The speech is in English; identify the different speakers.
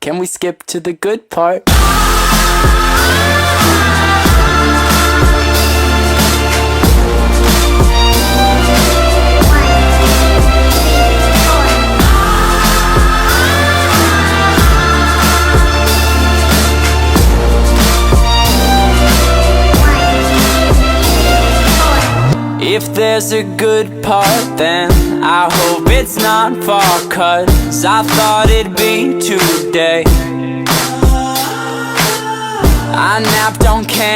Speaker 1: Can we skip to the good part? If there's a good part, then I hope it's not far, 'cause I thought it'd be today. I napped on campus.